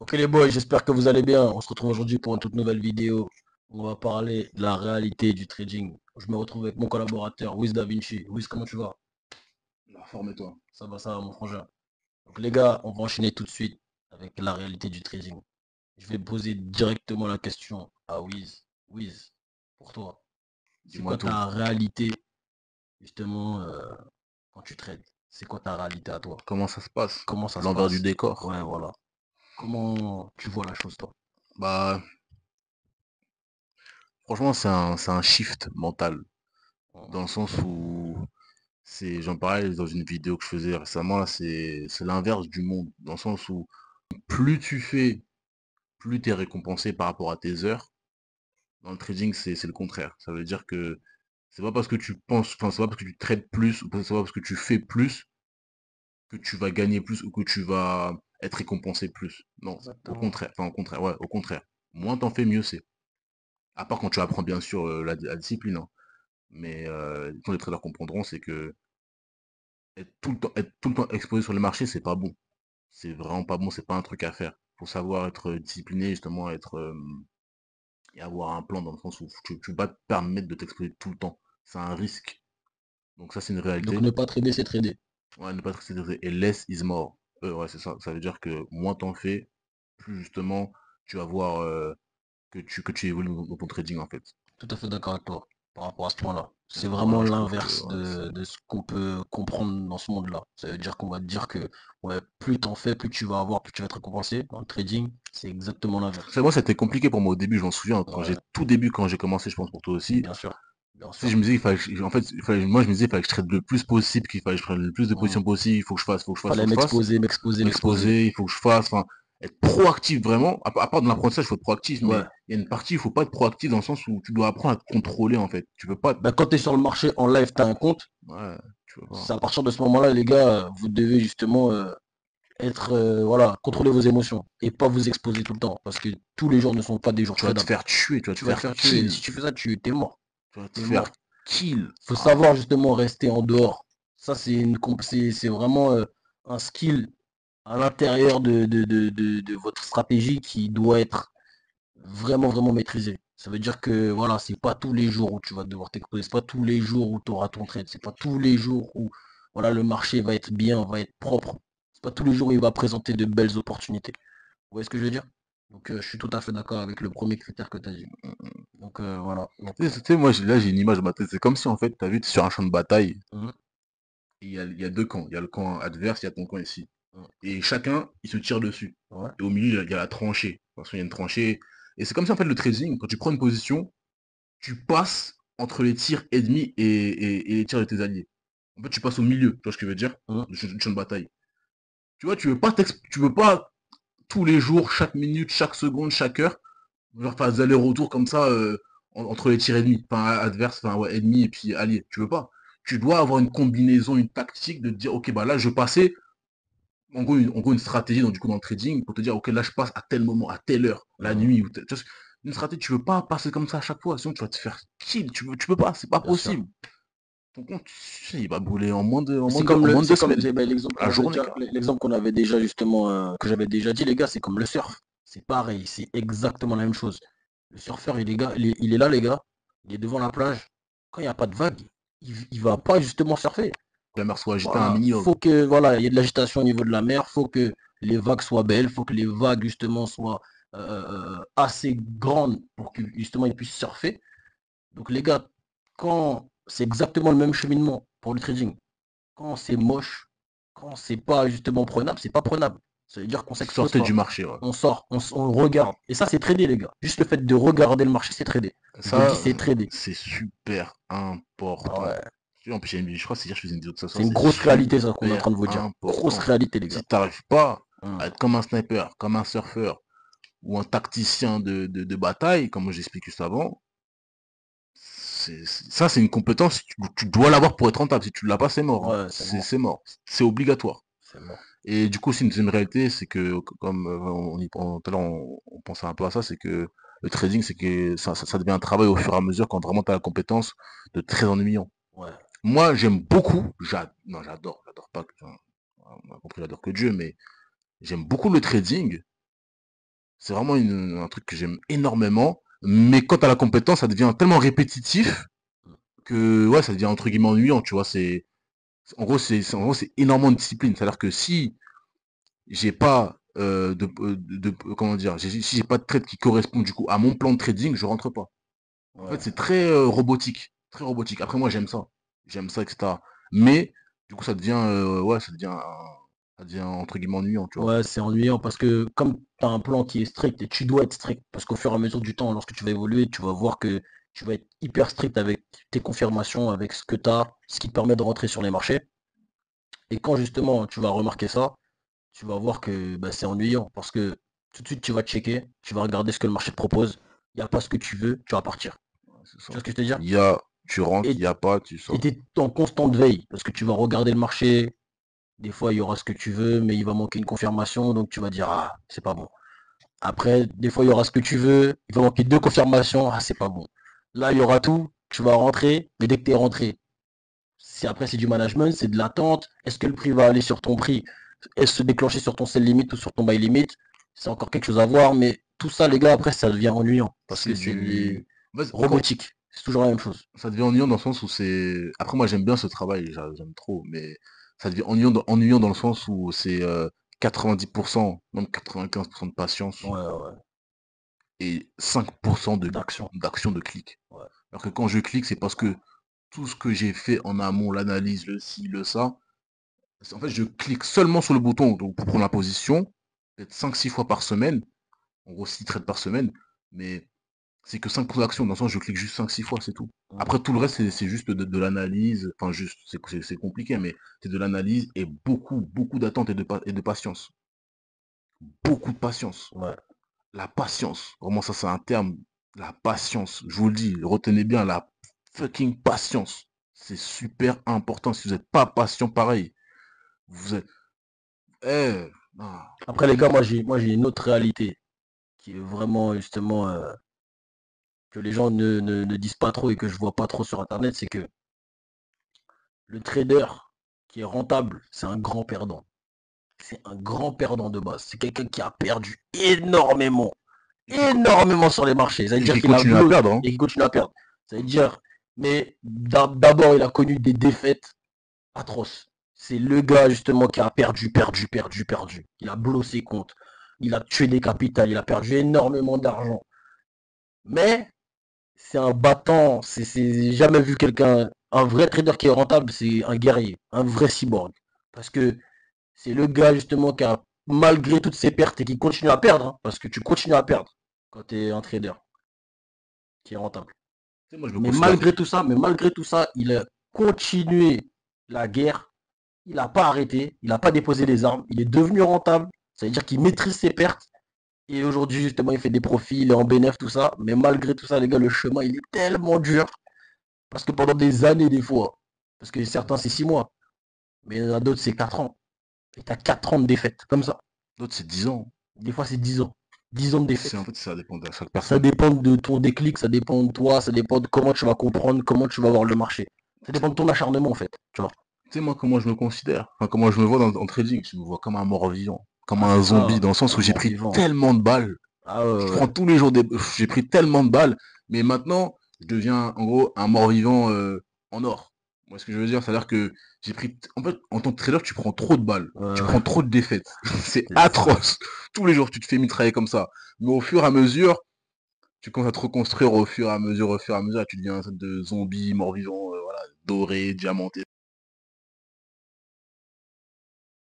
Ok les boys, j'espère que vous allez bien. On se retrouve aujourd'hui pour une toute nouvelle vidéo. On va parler de la réalité du trading. Je me retrouve avec mon collaborateur, Wiz Da Vinci. Wiz, comment tu vas? La forme et toi. Ça va mon frangin. Donc les gars, on va enchaîner tout de suite avec la réalité du trading. Je vais poser directement la question à Wiz. Wiz, pour toi, c'est Dis-moi quoi tout. ta réalité justement quand tu trades? C'est quoi ta réalité à toi? Comment ça se passe? Comment ça se L'envers du passe? décor. Ouais, voilà. Comment tu vois la chose toi? Bah, franchement, c'est un shift mental. Dans le sens où j'en parlais dans une vidéo que je faisais récemment, là, c'est l'inverse du monde. Dans le sens où plus tu fais, plus tu es récompensé par rapport à tes heures. Dans le trading, c'est le contraire. Ça veut dire que c'est pas parce que tu penses, enfin, c'est pas parce que tu trades plus, ou c'est pas parce que tu fais plus, que tu vas gagner plus ou que tu vas être récompensé plus. Non, au Exactement. contraire, enfin au contraire, ouais, au contraire. Moins t'en fais, mieux c'est. À part quand tu apprends bien sûr la discipline, hein. Mais tous les traders comprendront, c'est que être tout le temps exposé sur le marché, c'est pas bon. C'est vraiment pas bon, c'est pas un truc à faire. Faut savoir être discipliné, justement, et avoir un plan dans le sens où tu vas te permettre de t'exposer tout le temps. C'est un risque. Donc ça, c'est une Donc réalité. ne pas trader, c'est trader. Ouais, ne pas être stressé. Et less is more. Ouais, c'est ça. Ça veut dire que moins t'en fais, plus justement, tu vas voir que tu évolues dans ton trading, en fait. Tout à fait d'accord avec toi par rapport à ce point-là. C'est Donc vraiment voilà, je trouve que l'inverse ouais, de ce qu'on peut comprendre dans ce monde-là. Ça veut dire qu'on va te dire que ouais, plus t'en fais, plus tu vas avoir, plus tu vas être récompensé. Dans le trading, c'est exactement l'inverse. moi, c'était compliqué pour moi au début, je m'en souviens, Ouais, quand j'ai commencé, je pense pour toi aussi. bien sûr, bien Tu sais, sûr. je me disais, en fait, moi, je me disais, il fallait que je trade le plus possible, qu'il fallait que je prenne le plus de Hmm. positions possible, il faut que je fasse, faut que je fasse, faut Fallait que je fasse. m'exposer, m'exposer, m'exposer. M'exposer, il faut que je fasse, enfin, être proactif vraiment. À part de l'apprentissage, il faut être proactif, Ouais. mais il y a une partie, il faut pas être proactif dans le sens où tu dois apprendre à te contrôler, en fait. Tu peux pas, Ben, quand tu es sur le marché en live, tu as un compte. ouais, tu peux pas. C'est à partir de ce moment-là, les gars, vous devez justement être voilà, contrôler vos émotions et pas vous exposer tout le temps parce que tous les jours ne sont pas des jours Tu vas te tradables. faire tuer, tu vas te Tu vas te faire faire tuer. kill. Si tu fais ça, tu t'es mort. Tu vas te T'es faire mort. kill. Faut Ah, savoir justement rester en dehors. Ça, c'est vraiment un skill à l'intérieur de votre stratégie qui doit être vraiment, vraiment maîtrisé. Ça veut dire que voilà, c'est pas tous les jours où tu vas devoir t'exposer, c'est pas tous les jours où tu auras ton trade, c'est pas tous les jours où voilà, le marché va être bien, va être propre. C'est pas tous les jours où il va présenter de belles opportunités. Vous voyez ce que je veux dire? Donc je suis tout à fait d'accord avec le premier critère que tu as dit. Donc voilà. Donc, tu sais, moi, là, j'ai une image dans ma tête. C'est comme si, en fait, t'as vu, t'es sur un champ de bataille. mhm, Et il y a deux camps. Il y a le camp adverse, il y a ton camp ici. mhm, Et chacun, il se tire dessus. ouais. Et au milieu, il y a la tranchée. Parce qu'il y a une tranchée. Et c'est comme si, en fait, le trading, quand tu prends une position, tu passes entre les tirs ennemis et les tirs de tes alliés. En fait, tu passes au milieu, tu vois ce que je veux dire, Mhm. du champ de bataille. Tu vois, tu veux pas tous les jours, chaque minute, chaque seconde, chaque heure, genre faire des allers-retours comme ça entre les tirs ennemis, enfin adverses, enfin ouais, ennemis et puis alliés. Tu veux pas. Tu dois avoir une combinaison, une tactique de te dire, ok, bah là, je passais, en gros, une stratégie donc, du coup, dans le trading pour te dire, ok, là, je passe à tel moment, à telle heure, la Mhm. nuit. Tu vois, une stratégie, tu veux pas passer comme ça à chaque fois, sinon tu vas te faire kill. Tu peux pas, c'est pas Bien sûr. possible. Ton compte, il va brûler C'est comme en moins de deux c'est comme semaines. ben, l'exemple La qu'on avait journée, déjà, quoi. l'exemple qu'on avait déjà justement, que j'avais déjà dit, les gars, c'est comme le surf. C'est pareil, c'est exactement la même chose. Le surfeur, il est là, les gars. Il est devant la plage. Quand il n'y a pas de vague, il va pas justement surfer. La mer soit agitée un Voilà, minimum. faut que voilà, il y ait de l'agitation au niveau de la mer, faut que les vagues soient belles, faut que les vagues justement soient assez grandes pour que justement ils puissent surfer. Donc les gars, quand c'est exactement le même cheminement pour le trading, quand c'est moche, quand c'est pas justement prenable, c'est pas prenable. Ça veut dire qu'on s'expose Sortez pas. du marché, ouais. On sort, on regarde. Et ça, c'est trader, les gars. Juste le fait de regarder le marché, c'est trader. Je le dis, Ça, c'est trader. c'est super Ah important. ouais. En plus, je crois que c'est hier, je faisais une vidéo de C'est ça, une c'est grosse réalité, ça, qu'on est en super train de vous dire. Grosse important. réalité, les gars. Si t'arrives pas Hum, à être comme un sniper, comme un surfeur, ou un tacticien de bataille, comme j'ai expliqué juste avant, ça, c'est une compétence, tu dois l'avoir pour être rentable. Si tu l'as pas, c'est mort, hein. ouais, c'est mort. C'est mort. C'est obligatoire. C'est mort. Et du coup, aussi, une deuxième réalité, c'est que, comme tout à l'heure, on pensait un peu à ça, c'est que le trading, c'est que ça devient un travail au fur et à mesure quand vraiment tu as la compétence de très ennuyant. Ouais. Moi, j'aime beaucoup, non, j'adore pas, on a compris, j'adore que Dieu, mais j'aime beaucoup le trading C'est vraiment un truc que j'aime énormément. Mais quand t'as la compétence, ça devient tellement répétitif que ouais, ça devient entre guillemets ennuyant, tu vois. En gros, c'est énormément de discipline. C'est-à-dire que si j'ai pas comment dire, si j'ai pas de trade qui correspond du coup à mon plan de trading, je rentre pas. En fait, Ouais. c'est très robotique, très robotique. Après, moi, j'aime ça, etc. Mais du coup, ouais, ça devient entre guillemets ennuyant, tu vois. Ouais, c'est ennuyant parce que comme tu as un plan qui est strict et tu dois être strict, parce qu'au fur et à mesure du temps, lorsque tu vas évoluer, tu vas voir que tu vas être hyper strict avec tes confirmations, avec ce que tu as, ce qui te permet de rentrer sur les marchés. Et quand justement tu vas remarquer ça, tu vas voir que bah, c'est ennuyant parce que tout de suite tu vas checker, tu vas regarder ce que le marché te propose. Il n'y a pas ce que tu veux, tu vas partir. Ouais, c'est Tu ça. vois ce que je te veux dire? Il y a, tu rentres, Et il y a pas, tu tu sors. es en constante veille parce que tu vas regarder le marché. Des fois, il y aura ce que tu veux, mais il va manquer une confirmation, donc tu vas dire, ah, c'est pas bon. Après, des fois, il y aura ce que tu veux, il va manquer deux confirmations, ah, c'est pas bon. Là, il y aura tout, tu vas rentrer, mais dès que tu es rentré, après, c'est du management, c'est de l'attente. Est-ce que le prix va aller sur ton prix? Est-ce se déclencher sur ton sell limit ou sur ton buy limit? C'est encore quelque chose à voir, mais tout ça, les gars, après, ça devient ennuyant parce que C'est c'est du... en fait, quand robotique. C'est toujours la même chose. ça devient ennuyant dans le sens où c'est... Après, moi, j'aime bien ce travail, j'aime trop, mais ça devient ennuyant dans le sens où c'est 90%, même 95% de patience Ouais, ouais. et 5% D'action. d'action de clic. Ouais. Alors que quand je clique, c'est parce que tout ce que j'ai fait en amont, l'analyse, le ci, le ça, en fait, je clique seulement sur le bouton donc, pour prendre la position, peut-être 5-6 fois par semaine, en gros 6 trades par semaine, mais c'est que 5% d'action, dans le sens je clique juste 5-6 fois, c'est tout. Mm. Après, tout le reste, c'est juste de l'analyse, enfin juste, c'est compliqué, mais c'est de l'analyse et beaucoup d'attente et de patience. Beaucoup de patience. Ouais. La patience, vraiment ça c'est un terme, la patience, je vous le dis, retenez bien la fucking patience. C'est super important. Si vous n'êtes pas patient, pareil, vous êtes... Eh, non. Après, les gars, moi j'ai une autre réalité qui est vraiment justement que les gens ne disent pas trop et que je vois pas trop sur internet, c'est que le trader qui est rentable, c'est un grand perdant. C'est un grand perdant de base. C'est quelqu'un qui a perdu énormément, Et énormément sur les marchés. Ça veut dire qui qu'il a continue à bloqué perdre, hein. et qu'il continue à perdre. Ça veut dire, mais d'abord, il a connu des défaites atroces. C'est le gars justement qui a perdu. Il a bloqué ses comptes. Il a tué des capitales. Il a perdu énormément d'argent. Mais c'est un battant. C'est jamais vu quelqu'un. Un vrai trader qui est rentable, c'est un guerrier, un vrai cyborg. Parce que c'est le gars justement qui a, malgré toutes ses pertes et qui continue à perdre, hein, parce que tu continues à perdre quand tu es un trader qui est rentable. Tu sais, moi je me considère... Mais malgré tout ça, il a continué la guerre. Il n'a pas arrêté, il n'a pas déposé les armes, il est devenu rentable. Ça veut dire qu'il maîtrise ses pertes. Et aujourd'hui, justement, il fait des profits, il est en bénéf, tout ça. Mais malgré tout ça, les gars, le chemin, il est tellement dur. Parce que pendant des années, des fois, parce que certains, c'est 6 mois, mais il y en a d'autres, c'est 4 ans. Et tu as 4 ans de défaite, comme ça. D'autres c'est 10 ans. Des fois, c'est 10 ans. 10 ans de C'est en défaite. fait ça dépend de chaque Ça personne. dépend de ton déclic, ça dépend de toi, ça dépend de comment tu vas comprendre, comment tu vas voir le marché. Ça Tu dépend de ton acharnement, en fait. Tu vois. sais, moi comment je me considère, enfin comment je me vois en trading, je me vois comme un mort-vivant, comme Ah, un c'est zombie, ça, dans le sens un où j'ai pris mort-vivant. tellement de balles. Ah ouais, Je ouais, prends ouais. tous les jours des... J'ai pris tellement de balles, mais maintenant, je deviens en gros un mort-vivant en or. Moi, ce que je veux dire, c'est-à-dire que j'ai pris... En fait, en tant que trader, tu prends trop de balles. Tu prends trop de défaites. C'est C'est ça. atroce. Tous les jours, tu te fais mitrailler comme ça. Mais au fur et à mesure, tu commences à te reconstruire au fur et à mesure, et tu deviens un sorte de zombie, mort-vivant, voilà, doré, diamanté.